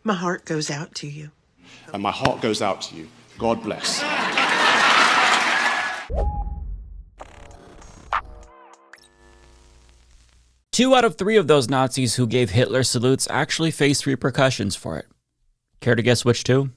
My heart goes out to you. And my heart goes out to you. God bless. 2 out of 3 of those Nazis who gave Hitler salutes actually faced repercussions for it. Care to guess which 2?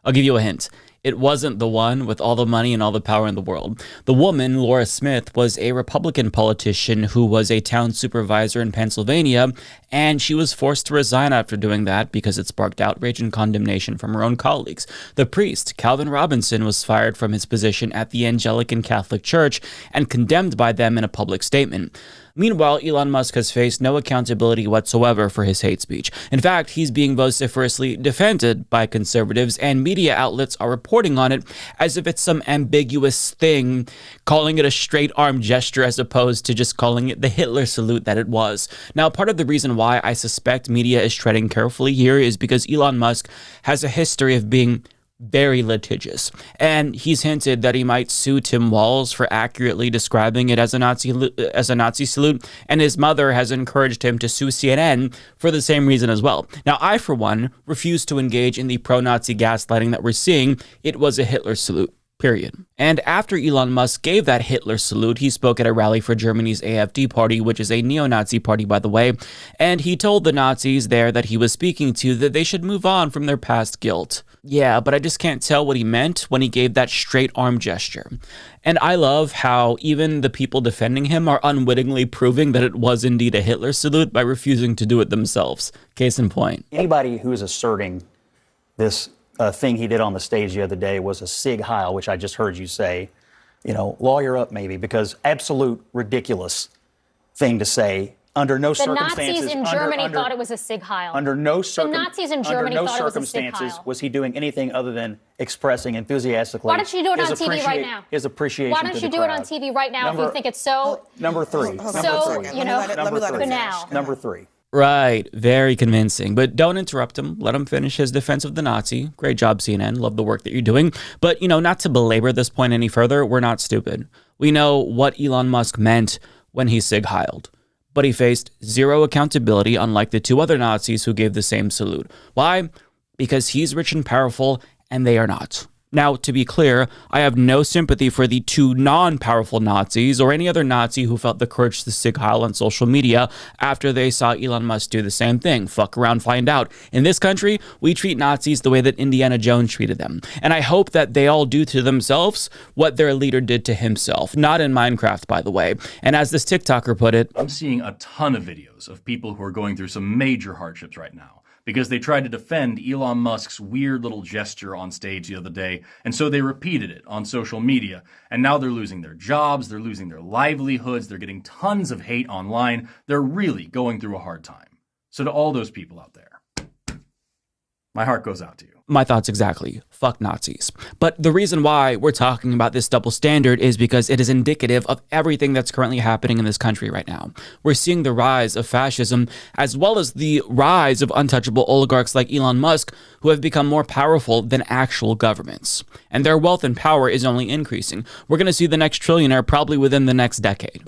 I'll give you a hint. It wasn't the one with all the money and all the power in the world. The woman, Laura Smith, was a Republican politician who was a town supervisor in Pennsylvania, and she was forced to resign after doing that because it sparked outrage and condemnation from her own colleagues. The priest, Calvin Robinson, was fired from his position at the Anglican Catholic Church and condemned by them in a public statement. Meanwhile, Elon Musk has faced no accountability whatsoever for his hate speech. In fact, he's being vociferously defended by conservatives, and media outlets are reporting on it as if it's some ambiguous thing, calling it a straight arm gesture as opposed to just calling it the Hitler salute that it was. Now, part of the reason why I suspect media is treading carefully here is because Elon Musk has a history of being very litigious, and he's hinted that he might sue Tim Walz for accurately describing it as a Nazi salute, and his mother has encouraged him to sue CNN for the same reason as well. Now, I, for one, refuse to engage in the pro-Nazi gaslighting that we're seeing. It was a Hitler salute. Period. And after Elon Musk gave that Hitler salute, he spoke at a rally for Germany's AfD party, which is a neo-Nazi party, by the way, and he told the Nazis there that he was speaking to that they should move on from their past guilt. Yeah, but I just can't tell what he meant when he gave that straight arm gesture. And I love how even the people defending him are unwittingly proving that it was indeed a Hitler salute by refusing to do it themselves. Case in point. Anybody who is asserting this thing he did on the stage the other day was a Sig Heil, which I just heard you say, lawyer up maybe, because absolute ridiculous thing to say. Under no circumstances. The Nazis in Germany thought it was a Sig Heil. Under no circumstances was he doing anything other than expressing enthusiastically. Why don't you do it on TV right now? His appreciation. Why don't you do it on TV right now if you think it's so? Number 3. Number 3. Right, very convincing. But don't interrupt him. Let him finish his defense of the Nazi. Great job, CNN. Love the work that you're doing. But, not to belabor this point any further, we're not stupid. We know what Elon Musk meant when he Sig Heiled. But he faced zero accountability, unlike the 2 other Nazis who gave the same salute. Why? Because he's rich and powerful, and they are not. Now, to be clear, I have no sympathy for the 2 non-powerful Nazis or any other Nazi who felt the courage to Sig Heil on social media after they saw Elon Musk do the same thing. Fuck around, find out. In this country, we treat Nazis the way that Indiana Jones treated them. And I hope that they all do to themselves what their leader did to himself. Not in Minecraft, by the way. And as this TikToker put it, I'm seeing a ton of videos of people who are going through some major hardships right now, because they tried to defend Elon Musk's weird little gesture on stage the other day, and so they repeated it on social media, and now they're losing their jobs, they're losing their livelihoods, they're getting tons of hate online, they're really going through a hard time. So to all those people out there, my heart goes out to you. My thoughts exactly. Fuck Nazis. But the reason why we're talking about this double standard is because it is indicative of everything that's currently happening in this country right now. We're seeing the rise of fascism, as well as the rise of untouchable oligarchs like Elon Musk, who have become more powerful than actual governments. And their wealth and power is only increasing. We're going to see the next trillionaire probably within the next decade.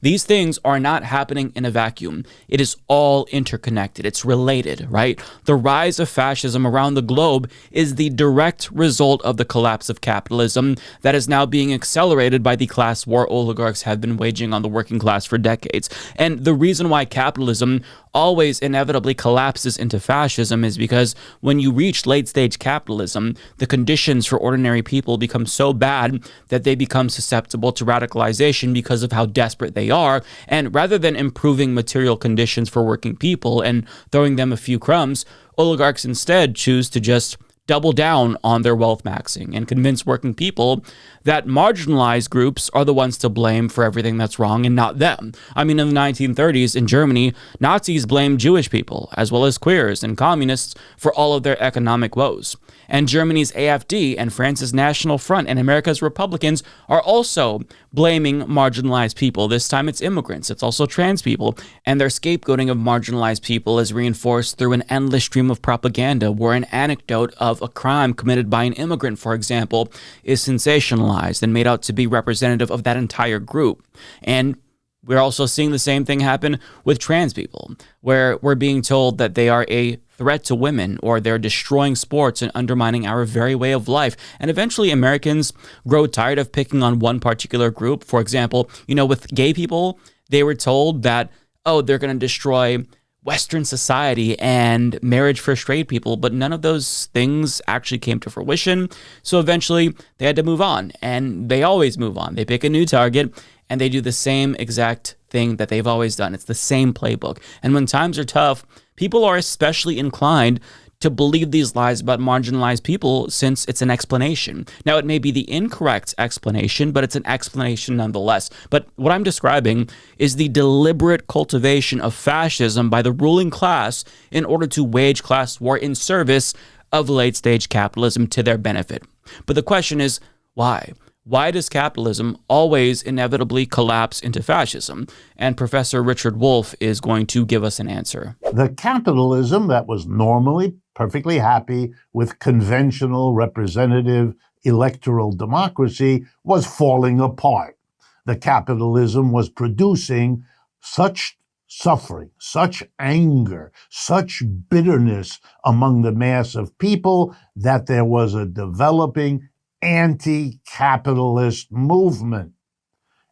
These things are not happening in a vacuum. It is all interconnected. It's related, right? The rise of fascism around the globe is the direct result of the collapse of capitalism that is now being accelerated by the class war oligarchs have been waging on the working class for decades. And the reason why capitalism always inevitably collapses into fascism is because when you reach late-stage capitalism, the conditions for ordinary people become so bad that they become susceptible to radicalization because of how desperate they are. And rather than improving material conditions for working people and throwing them a few crumbs, oligarchs instead choose to just double down on their wealth maxing and convince working people that marginalized groups are the ones to blame for everything that's wrong and not them. I mean, in the 1930s in Germany, Nazis blamed Jewish people, as well as queers and communists, for all of their economic woes. And Germany's AfD and France's National Front and America's Republicans are also blaming marginalized people. This time it's immigrants. It's also trans people. And their scapegoating of marginalized people is reinforced through an endless stream of propaganda where an anecdote of a crime committed by an immigrant, for example, is sensationalized and made out to be representative of that entire group. And we're also seeing the same thing happen with trans people, where we're being told that they are a threat to women, or they're destroying sports and undermining our very way of life. And eventually Americans grow tired of picking on one particular group. For example, with gay people, they were told that, oh, they're going to destroy Western society and marriage for straight people, but none of those things actually came to fruition. So eventually they had to move on, and they always move on. They pick a new target and they do the same exact thing that they've always done. It's the same playbook. And when times are tough, people are especially inclined to believe these lies about marginalized people, since it's an explanation. Now, it may be the incorrect explanation, but it's an explanation nonetheless. But what I'm describing is the deliberate cultivation of fascism by the ruling class in order to wage class war in service of late-stage capitalism to their benefit. But the question is, why? Why does capitalism always inevitably collapse into fascism? And Professor Richard Wolff is going to give us an answer. The capitalism that was normally perfectly happy with conventional representative electoral democracy was falling apart. The capitalism was producing such suffering, such anger, such bitterness among the mass of people that there was a developing anti-capitalist movement.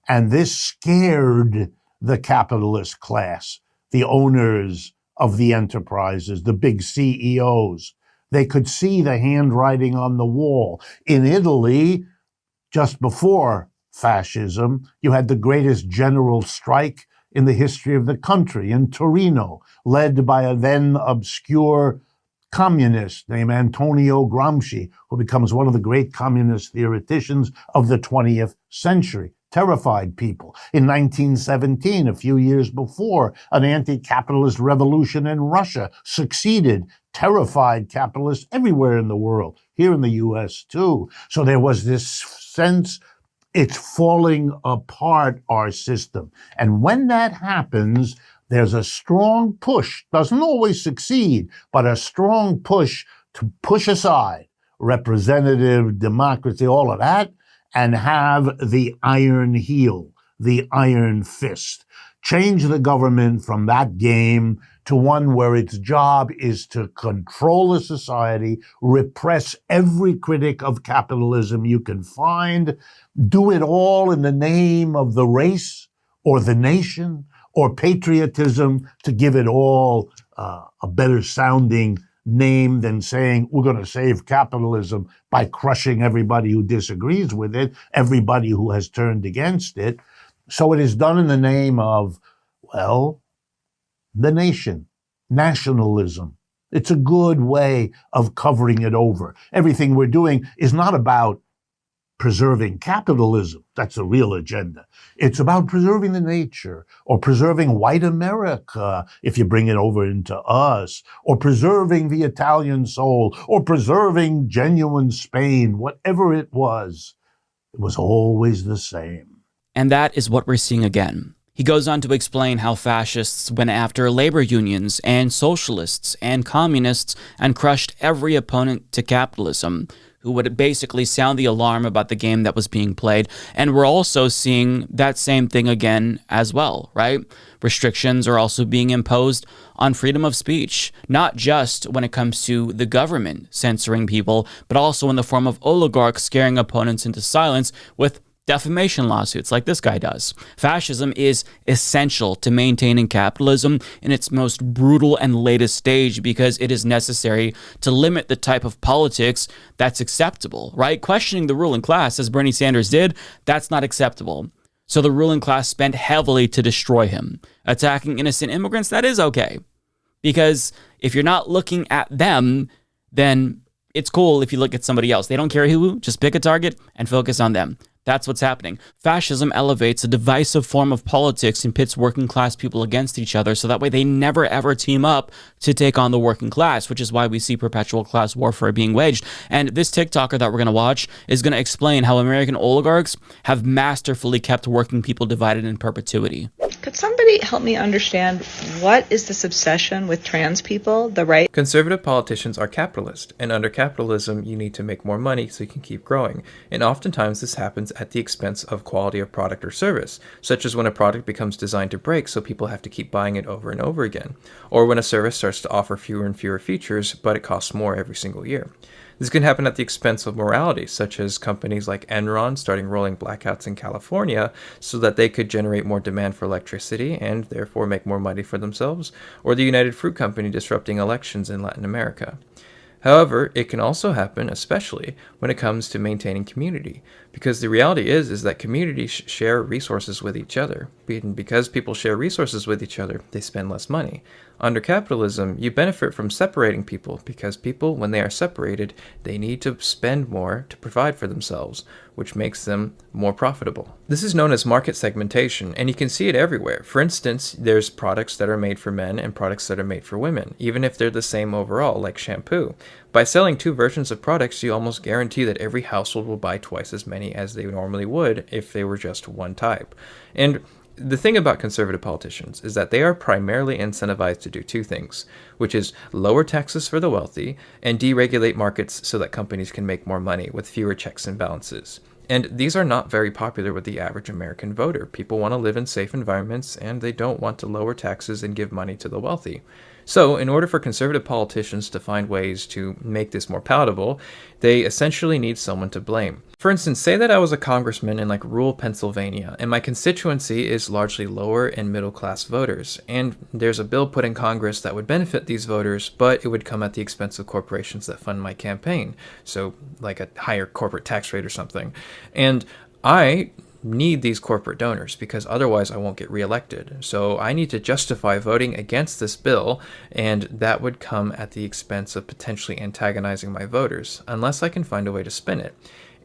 And this scared the capitalist class, the owners of the enterprises, the big CEOs. They could see the handwriting on the wall. In Italy, just before fascism, you had the greatest general strike in the history of the country in Torino, led by a then obscure communist named Antonio Gramsci, who becomes one of the great communist theoreticians of the 20th century. Terrified people. In 1917, a few years before, an anti-capitalist revolution in Russia succeeded, terrified capitalists everywhere in the world, here in the US too. So there was this sense it's falling apart, our system. And when that happens, there's a strong push, doesn't always succeed, but a strong push to push aside representative democracy, all of that, and have the iron heel, the iron fist. Change the government from that game to one where its job is to control a society, repress every critic of capitalism you can find, do it all in the name of the race or the nation or patriotism, to give it all a better sounding name than saying we're going to save capitalism by crushing everybody who disagrees with it, everybody who has turned against it. So it is done in the name of, well, the nation, nationalism. It's a good way of covering it over. Everything we're doing is not about preserving capitalism. That's the real agenda. It's about preserving the nature, or preserving white America, if you bring it over into us, or preserving the Italian soul, or preserving genuine Spain, whatever it was always the same. And that is what we're seeing again. He goes on to explain how fascists went after labor unions and socialists and communists and crushed every opponent to capitalism, who would basically sound the alarm about the game that was being played. And we're also seeing that same thing again as well, right? Restrictions are also being imposed on freedom of speech, not just when it comes to the government censoring people, but also in the form of oligarchs scaring opponents into silence with defamation lawsuits like this guy does. Fascism is essential to maintaining capitalism in its most brutal and latest stage because it is necessary to limit the type of politics that's acceptable, right? Questioning the ruling class, as Bernie Sanders did, that's not acceptable. So the ruling class spent heavily to destroy him. Attacking innocent immigrants, that is okay. Because if you're not looking at them, then it's cool if you look at somebody else. They don't care who, just pick a target and focus on them. That's what's happening. Fascism elevates a divisive form of politics and pits working class people against each other, so that way they never ever team up to take on the working class, which is why we see perpetual class warfare being waged. And this TikToker that we're going to watch is going to explain how American oligarchs have masterfully kept working people divided in perpetuity. Could somebody help me understand what is this obsession with trans people, the right? Conservative politicians are capitalist, and under capitalism, you need to make more money so you can keep growing. And oftentimes this happens at the expense of quality of product or service, such as when a product becomes designed to break so people have to keep buying it over and over again, or when a service starts to offer fewer and fewer features, but it costs more every single year. This can happen at the expense of morality, such as companies like Enron starting rolling blackouts in California so that they could generate more demand for electricity and therefore make more money for themselves, or the United Fruit Company disrupting elections in Latin America. However, it can also happen, especially when it comes to maintaining community, because the reality is that communities share resources with each other. And because people share resources with each other, they spend less money. Under capitalism, you benefit from separating people, because people, when they are separated, they need to spend more to provide for themselves, which makes them more profitable. This is known as market segmentation, and you can see it everywhere. For instance, there's products that are made for men and products that are made for women, even if they're the same overall, like shampoo. By selling two versions of products, you almost guarantee that every household will buy twice as many as they normally would if they were just one type. And the thing about conservative politicians is that they are primarily incentivized to do two things, which is lower taxes for the wealthy and deregulate markets so that companies can make more money with fewer checks and balances. And these are not very popular with the average American voter. People want to live in safe environments, and they don't want to lower taxes and give money to the wealthy. So, in order for conservative politicians to find ways to make this more palatable, they essentially need someone to blame. For instance, say that I was a congressman in rural Pennsylvania, and my constituency is largely lower and middle class voters, and there's a bill put in Congress that would benefit these voters, but it would come at the expense of corporations that fund my campaign, so like a higher corporate tax rate or something. And I need these corporate donors because otherwise I won't get reelected. So I need to justify voting against this bill, and that would come at the expense of potentially antagonizing my voters, unless I can find a way to spin it.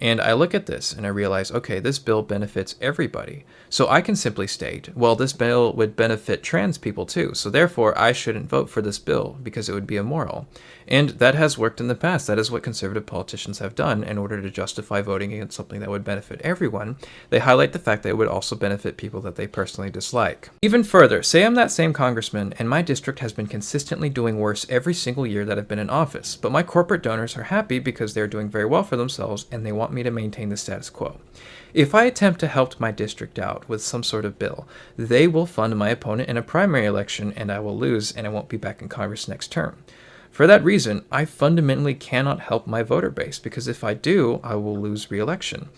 And I look at this and I realize, okay, this bill benefits everybody. So I can simply state, well, this bill would benefit trans people too, so therefore I shouldn't vote for this bill because it would be immoral. And that has worked in the past. That is what conservative politicians have done in order to justify voting against something that would benefit everyone. They highlight the fact that it would also benefit people that they personally dislike. Even further, say I'm that same congressman and my district has been consistently doing worse every single year that I've been in office, but my corporate donors are happy because they're doing very well for themselves and they want me to maintain the status quo. If I attempt to help my district out with some sort of bill, they will fund my opponent in a primary election and I will lose and I won't be back in Congress next term. For that reason, I fundamentally cannot help my voter base because if I do, I will lose re-election.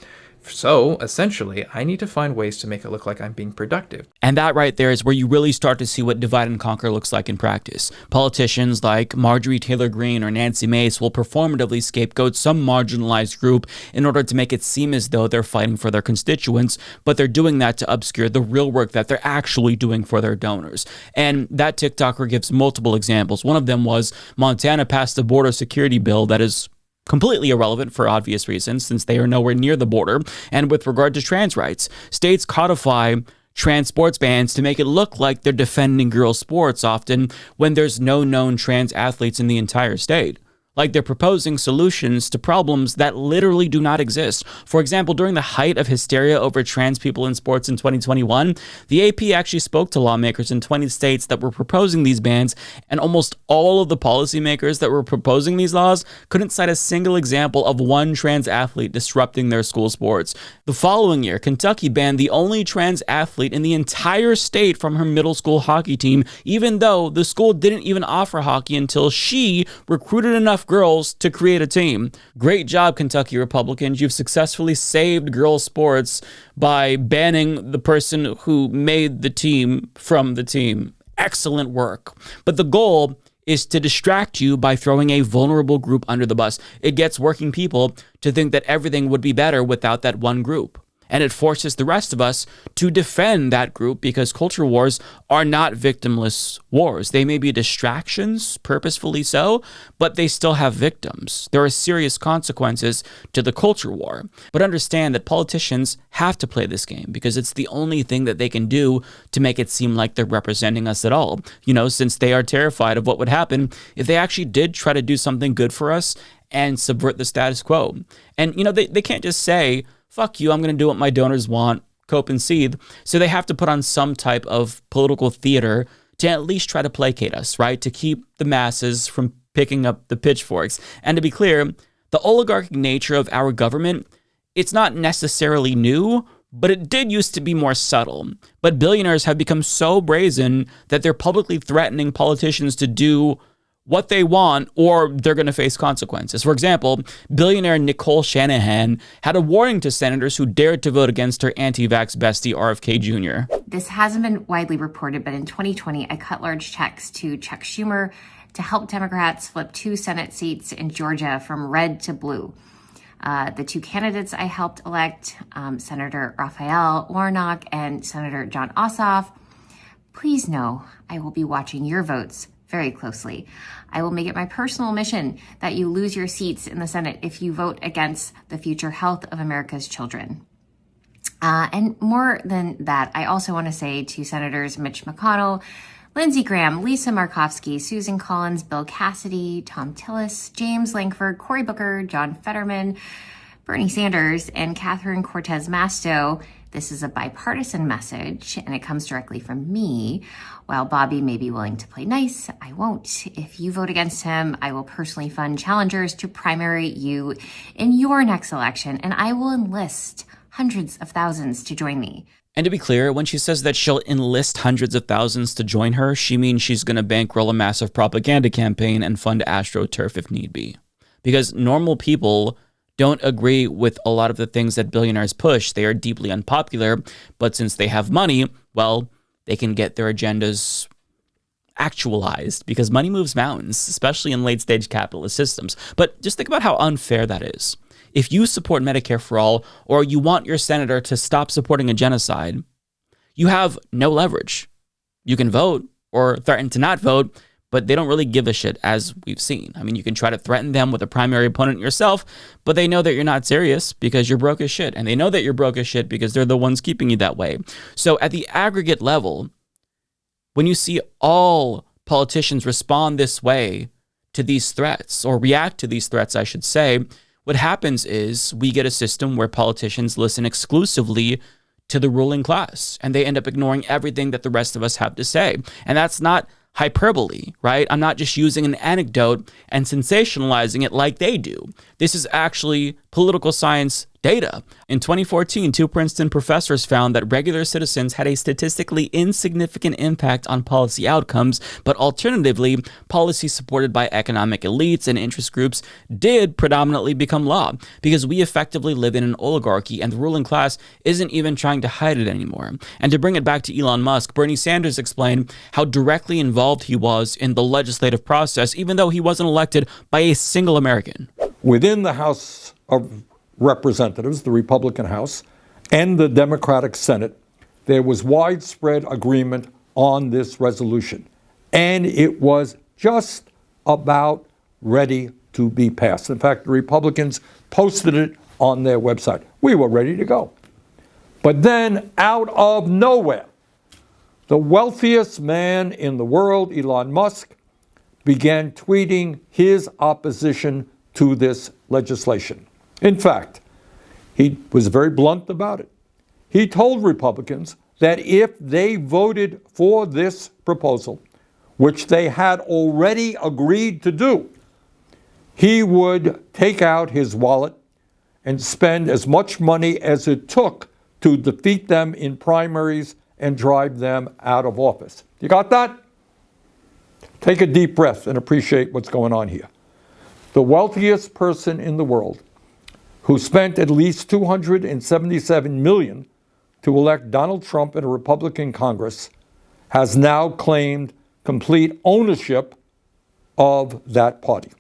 So, essentially, I need to find ways to make it look like I'm being productive. And that right there is where you really start to see what divide and conquer looks like in practice. Politicians like Marjorie Taylor Greene or Nancy Mace will performatively scapegoat some marginalized group in order to make it seem as though they're fighting for their constituents, but they're doing that to obscure the real work that they're actually doing for their donors. And that TikToker gives multiple examples. One of them was Montana passed a border security bill that is completely irrelevant for obvious reasons, since they are nowhere near the border. And with regard to trans rights, states codify trans sports bans to make it look like they're defending girls' sports, often when there's no known trans athletes in the entire state. Like they're proposing solutions to problems that literally do not exist. For example, during the height of hysteria over trans people in sports in 2021, the AP actually spoke to lawmakers in 20 states that were proposing these bans, and almost all of the policymakers that were proposing these laws couldn't cite a single example of one trans athlete disrupting their school sports. The following year, Kentucky banned the only trans athlete in the entire state from her middle school hockey team, even though the school didn't even offer hockey until she recruited enough girls to create a team. Great job, Kentucky Republicans. You've successfully saved girls' sports by banning the person who made the team from the team. Excellent work. But the goal is to distract you by throwing a vulnerable group under the bus. It gets working people to think that everything would be better without that one group. And it forces the rest of us to defend that group, because culture wars are not victimless wars. They may be distractions, purposefully so, but they still have victims. There are serious consequences to the culture war. But understand that politicians have to play this game because it's the only thing that they can do to make it seem like they're representing us at all. Since they are terrified of what would happen if they actually did try to do something good for us and subvert the status quo. And, they can't just say, fuck you, I'm going to do what my donors want cope and seethe. So they have to put on some type of political theater to at least try to placate us, right? To keep the masses from picking up the pitchforks. And to be clear, the oligarchic nature of our government, it's not necessarily new, but it did used to be more subtle. But billionaires have become so brazen that they're publicly threatening politicians to do what they want or they're going to face consequences. For example, billionaire Nicole Shanahan had a warning to senators who dared to vote against her anti-vax bestie RFK Jr. This hasn't been widely reported, but in 2020, I cut large checks to Chuck Schumer to help Democrats flip 2 Senate seats in Georgia from red to blue. The 2 candidates I helped elect, Senator Raphael Warnock and Senator John Ossoff. Please know I will be watching your votes very closely. I will make it my personal mission that you lose your seats in the Senate if you vote against the future health of America's children. And more than that, I also want to say to Senators Mitch McConnell, Lindsey Graham, Lisa Murkowski, Susan Collins, Bill Cassidy, Tom Tillis, James Lankford, Cory Booker, John Fetterman, Bernie Sanders, and Catherine Cortez Masto, this is a bipartisan message, and it comes directly from me. While Bobby may be willing to play nice, I won't. If you vote against him, I will personally fund challengers to primary you in your next election, and I will enlist hundreds of thousands to join me. And to be clear, when she says that she'll enlist hundreds of thousands to join her, she means she's going to bankroll a massive propaganda campaign and fund AstroTurf if need be. Because normal people don't agree with a lot of the things that billionaires push. They are deeply unpopular, but since they have money, well, they can get their agendas actualized because money moves mountains, especially in late-stage capitalist systems. But just think about how unfair that is. If you support Medicare for all, or you want your senator to stop supporting a genocide, you have no leverage. You can vote or threaten to not vote, but they don't really give a shit, as we've seen. I mean, you can try to threaten them with a primary opponent yourself, but they know that you're not serious because you're broke as shit. And they know that you're broke as shit because they're the ones keeping you that way. So at the aggregate level, when you see all politicians respond this way to these threats, or react to these threats, I should say, what happens is we get a system where politicians listen exclusively to the ruling class, and they end up ignoring everything that the rest of us have to say. And that's not hyperbole, right? I'm not just using an anecdote and sensationalizing it like they do. This is actually political science data. In 2014, 2 Princeton professors found that regular citizens had a statistically insignificant impact on policy outcomes, but alternatively, policies supported by economic elites and interest groups did predominantly become law, because we effectively live in an oligarchy and the ruling class isn't even trying to hide it anymore. And to bring it back to Elon Musk, Bernie Sanders explained how directly involved he was in the legislative process, even though he wasn't elected by a single American. Within the House of Representatives, the Republican House, and the Democratic Senate, there was widespread agreement on this resolution. And it was just about ready to be passed. In fact, the Republicans posted it on their website. We were ready to go. But then, out of nowhere, the wealthiest man in the world, Elon Musk, began tweeting his opposition to this legislation. In fact, he was very blunt about it. He told Republicans that if they voted for this proposal, which they had already agreed to do, he would take out his wallet and spend as much money as it took to defeat them in primaries and drive them out of office. You got that? Take a deep breath and appreciate what's going on here. The wealthiest person in the world, who spent at least $277 million to elect Donald Trump in a Republican Congress, has now claimed complete ownership of that party.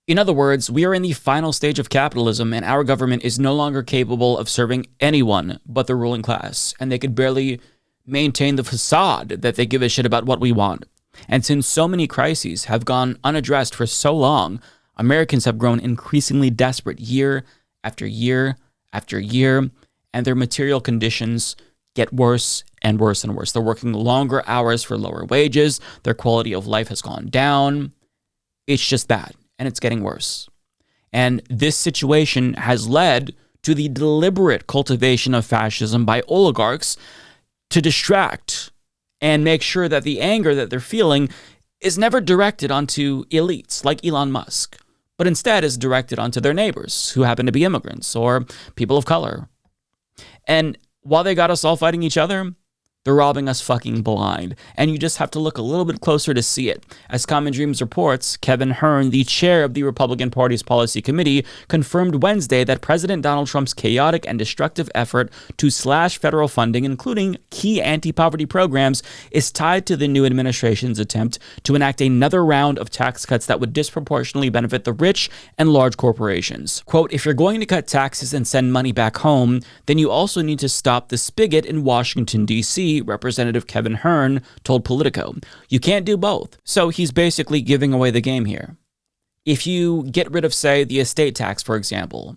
In other words, we are in the final stage of capitalism, and our government is no longer capable of serving anyone but the ruling class, and they could barely maintain the facade that they give a shit about what we want. And since so many crises have gone unaddressed for so long, Americans have grown increasingly desperate year after year after year, and their material conditions get worse and worse and worse. They're working longer hours for lower wages. Their quality of life has gone down. It's just that, and it's getting worse. And this situation has led to the deliberate cultivation of fascism by oligarchs to distract and make sure that the anger that they're feeling is never directed onto elites like Elon Musk, but instead is directed onto their neighbors who happen to be immigrants or people of color. And while they got us all fighting each other, they're robbing us fucking blind. And you just have to look a little bit closer to see it. As Common Dreams reports, Kevin Hearn, the chair of the Republican Party's Policy Committee, confirmed Wednesday that President Donald Trump's chaotic and destructive effort to slash federal funding, including key anti-poverty programs, is tied to the new administration's attempt to enact another round of tax cuts that would disproportionately benefit the rich and large corporations. Quote, if you're going to cut taxes and send money back home, then you also need to stop the spigot in Washington, D.C., Representative Kevin Hearn told Politico. You can't do both. So he's basically giving away the game here. If you get rid of, say, the estate tax, for example,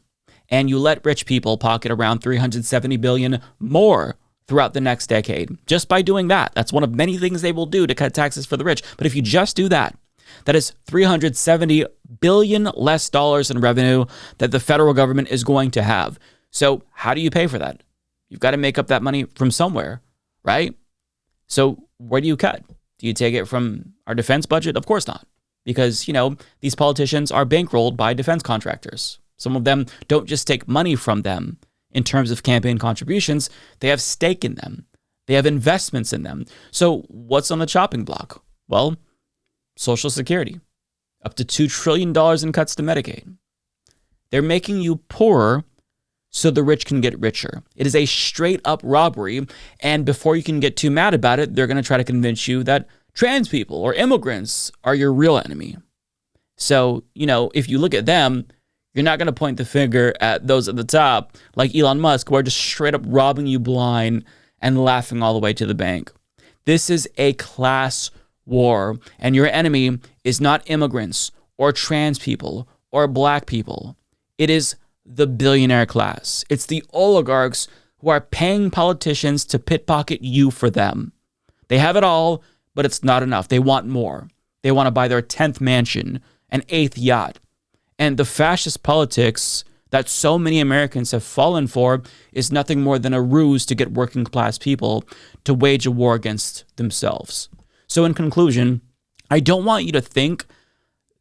and you let rich people pocket around $370 billion more throughout the next decade, just by doing that, that's one of many things they will do to cut taxes for the rich. But if you just do that, that is $370 billion less dollars in revenue that the federal government is going to have. So how do you pay for that? You've got to make up that money from somewhere. Right? So where do you cut? Do you take it from our defense budget? Of course not. Because, these politicians are bankrolled by defense contractors. Some of them don't just take money from them in terms of campaign contributions. They have stake in them. They have investments in them. So what's on the chopping block? Well, Social Security. Up to $2 trillion in cuts to Medicaid. They're making you poorer so the rich can get richer. It is a straight up robbery. And before you can get too mad about it, they're going to try to convince you that trans people or immigrants are your real enemy. So, if you look at them, you're not going to point the finger at those at the top, like Elon Musk, who are just straight up robbing you blind and laughing all the way to the bank. This is a class war, and your enemy is not immigrants or trans people or black people. It is the billionaire class. It's the oligarchs who are paying politicians to pickpocket you for them. They have it all, but it's not enough. They want more. They want to buy their 10th mansion, an 8th yacht. And the fascist politics that so many Americans have fallen for is nothing more than a ruse to get working class people to wage a war against themselves. So in conclusion, I don't want you to think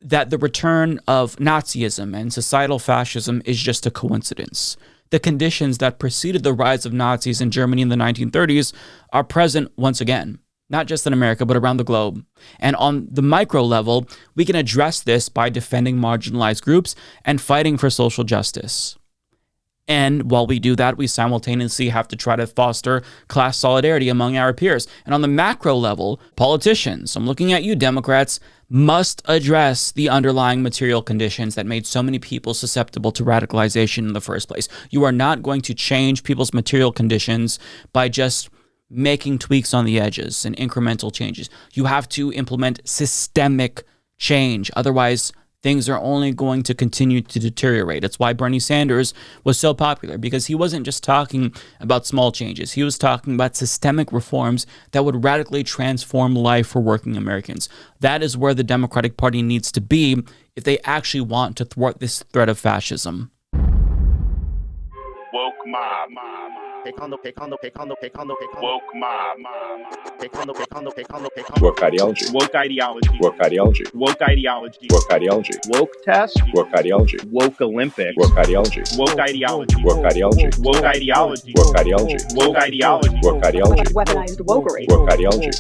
that the return of Nazism and societal fascism is just a coincidence. The conditions that preceded the rise of Nazis in Germany in the 1930s are present once again, not just in America, but around the globe. And on the micro level, we can address this by defending marginalized groups and fighting for social justice. And while we do that, we simultaneously have to try to foster class solidarity among our peers. And on the macro level, politicians, I'm looking at you Democrats, must address the underlying material conditions that made so many people susceptible to radicalization in the first place. You are not going to change people's material conditions by just making tweaks on the edges and incremental changes. You have to implement systemic change. Otherwise, things are only going to continue to deteriorate. It's why Bernie Sanders was so popular, because he wasn't just talking about small changes. He was talking about systemic reforms that would radically transform life for working Americans. That is where the Democratic Party needs to be if they actually want to thwart this threat of fascism. Woke mob. Woke mob. Woke ideology. Woke ideology. Woke ideology. Woke ideology. Woke ideology. Woke test. Woke ideology. Woke Olympics. Woke ideology. Woke ideology. Woke ideology. Woke ideology. Woke ideology. Woke ideology. Woke ideology. Weaponized wokery. Woke ideology.